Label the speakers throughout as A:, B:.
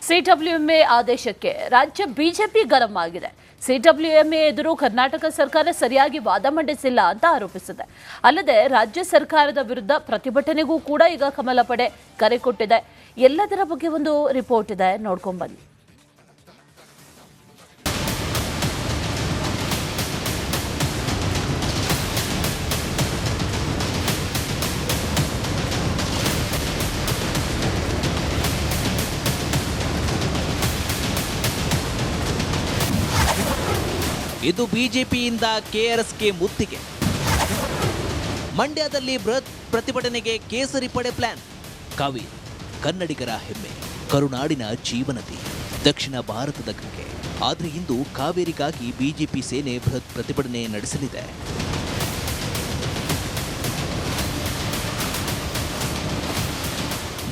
A: CWMA ಆದೇಶಕ್ಕೆ ರಾಜ್ಯ BJP ಗರಂ ಆಗಿದೆ. ಸಿಡಬ್ಲ್ಯೂಎಂಎ ಎದುರು ಕರ್ನಾಟಕ ಸರ್ಕಾರ ಸರಿಯಾಗಿ ವಾದ ಮಂಡಿಸಿಲ್ಲ ಅಂತ ಆರೋಪಿಸಿದೆ. ಅಲ್ಲದೆ ರಾಜ್ಯ ಸರ್ಕಾರದ ವಿರುದ್ಧ ಪ್ರತಿಭಟನೆಗೂ ಕೂಡ ಈಗ ಕಮಲ ಪಡೆ ಕರೆ ಕೊಟ್ಟಿದೆ. ಎಲ್ಲದರ ಬಗ್ಗೆ ಒಂದು ರಿಪೋರ್ಟ್ ಇದೆ, ನೋಡ್ಕೊಂಡ್ ಬನ್ನಿ.
B: ಇದು ಬಿಜೆಪಿಯಿಂದ ಕೆಆರ್ಎಸ್ಗೆ ಮುತ್ತಿಗೆ. ಮಂಡ್ಯದಲ್ಲಿ ಬೃಹತ್ ಪ್ರತಿಭಟನೆಗೆ ಕೇಸರಿ ಪಡೆ ಪ್ಲಾನ್. ಕಾವೇರಿ ಕನ್ನಡಿಗರ ಹೆಮ್ಮೆ, ಕರುನಾಡಿನ ಜೀವನದಿ, ದಕ್ಷಿಣ ಭಾರತದ ಗಂಗೆ. ಆದರೆ ಇಂದು ಕಾವೇರಿಗಾಗಿ ಬಿಜೆಪಿ ಸೇನೆ ಬೃಹತ್ ಪ್ರತಿಭಟನೆ ನಡೆಸಲಿದೆ.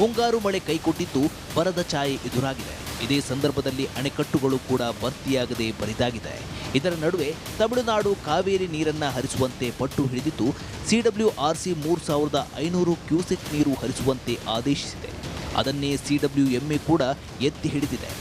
B: ಮುಂಗಾರು ಮಳೆ ಕೈಕೊಟ್ಟಿದ್ದು ಬರದ ಛಾಯೆ ಎದುರಾಗಿದೆ. ಇದೇ ಸಂದರ್ಭದಲ್ಲಿ ಅಣೆಕಟ್ಟುಗಳು ಕೂಡ ಭರ್ತಿಯಾಗದೆ ಬರಿದಾಗಿದೆ. ಇದರ ನಡುವೆ ತಮಿಳುನಾಡು ಕಾವೇರಿ ನೀರನ್ನ ಹರಿಸುವಂತೆ ಪಟ್ಟು ಹಿಡಿದಿದ್ದು ಸಿಡಬ್ಲ್ಯೂಆರ್ಸಿ 3500 ಕ್ಯೂಸೆಕ್ ನೀರು ಹರಿಸುವಂತೆ ಆದೇಶಿಸಿದೆ. ಅದನ್ನೇ ಸಿಡಬ್ಲ್ಯೂಎಂಎ ಕೂಡ ಎತ್ತಿ ಹಿಡಿದಿದೆ.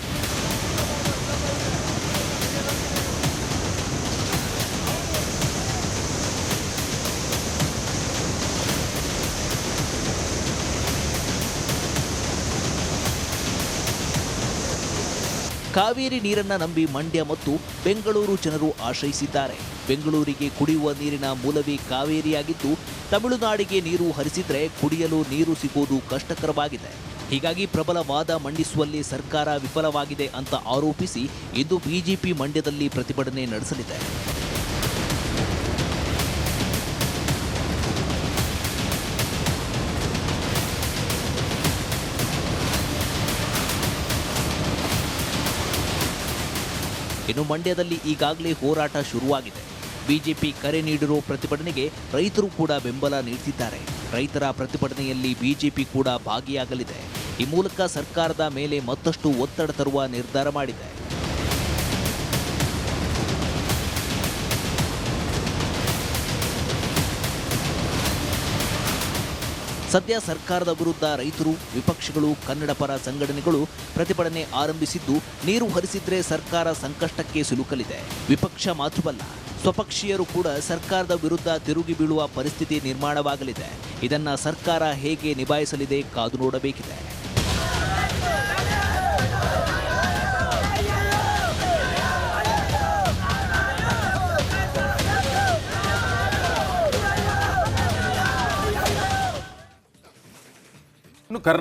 B: ಕಾವೇರಿ ನೀರನ್ನ ನಂಬಿ ಮಂಡ್ಯ ಮತ್ತು ಬೆಂಗಳೂರು ಜನರು ಆಶ್ರಯಿಸಿದ್ದಾರೆ. ಬೆಂಗಳೂರಿಗೆ ಕುಡಿಯುವ ನೀರಿನ ಮೂಲವೇ ಕಾವೇರಿಯಾಗಿದ್ದು, ತಮಿಳುನಾಡಿಗೆ ನೀರು ಹರಿಸಿದ್ರೆ ಕುಡಿಯಲು ನೀರು ಸಿಗೋದು ಕಷ್ಟಕರವಾಗಿದೆ. ಹೀಗಾಗಿ ಪ್ರಬಲ ವಾದ ಮಂಡಿಸುವಲ್ಲಿ ಸರ್ಕಾರ ವಿಫಲವಾಗಿದೆ ಅಂತ ಆರೋಪಿಸಿ ಇಂದು ಬಿಜೆಪಿ ಮಂಡ್ಯದಲ್ಲಿ ಪ್ರತಿಭಟನೆ ನಡೆಸಲಿದೆ. ಇನ್ನು ಮಂಡ್ಯದಲ್ಲಿ ಈಗಾಗಲೇ ಹೋರಾಟ ಶುರುವಾಗಿದೆ. ಬಿಜೆಪಿ ಕರೆ ನೀಡಿರೋ ಪ್ರತಿಭಟನೆಗೆ ರೈತರು ಕೂಡ ಬೆಂಬಲ ನೀಡುತ್ತಿದ್ದಾರೆ. ರೈತರ ಪ್ರತಿಭಟನೆಯಲ್ಲಿ ಬಿಜೆಪಿ ಕೂಡ ಭಾಗಿಯಾಗಲಿದೆ. ಈ ಮೂಲಕ ಸರ್ಕಾರದ ಮೇಲೆ ಮತ್ತಷ್ಟು ಒತ್ತಡ ತರುವ ನಿರ್ಧಾರ ಮಾಡಿದೆ. ಸದ್ಯ ಸರ್ಕಾರದ ವಿರುದ್ಧ ರೈತರು, ವಿಪಕ್ಷಗಳು, ಕನ್ನಡ ಪರ ಸಂಘಟನೆಗಳು ಪ್ರತಿಭಟನೆ ಆರಂಭಿಸಿದ್ದು, ನೀರು ಹರಿಸಿದ್ರೆ ಸರ್ಕಾರ ಸಂಕಷ್ಟಕ್ಕೆ ಸಿಲುಕಲಿದೆ. ವಿಪಕ್ಷ ಮಾತ್ರವಲ್ಲ, ಸ್ವಪಕ್ಷೀಯರು ಕೂಡ ಸರ್ಕಾರದ ವಿರುದ್ಧ ತಿರುಗಿ ಬೀಳುವ ಪರಿಸ್ಥಿತಿ ನಿರ್ಮಾಣವಾಗಲಿದೆ. ಇದನ್ನ ಸರ್ಕಾರ ಹೇಗೆ ನಿಭಾಯಿಸಲಿದೆ ಕಾದು ನೋಡಬೇಕಿದೆ.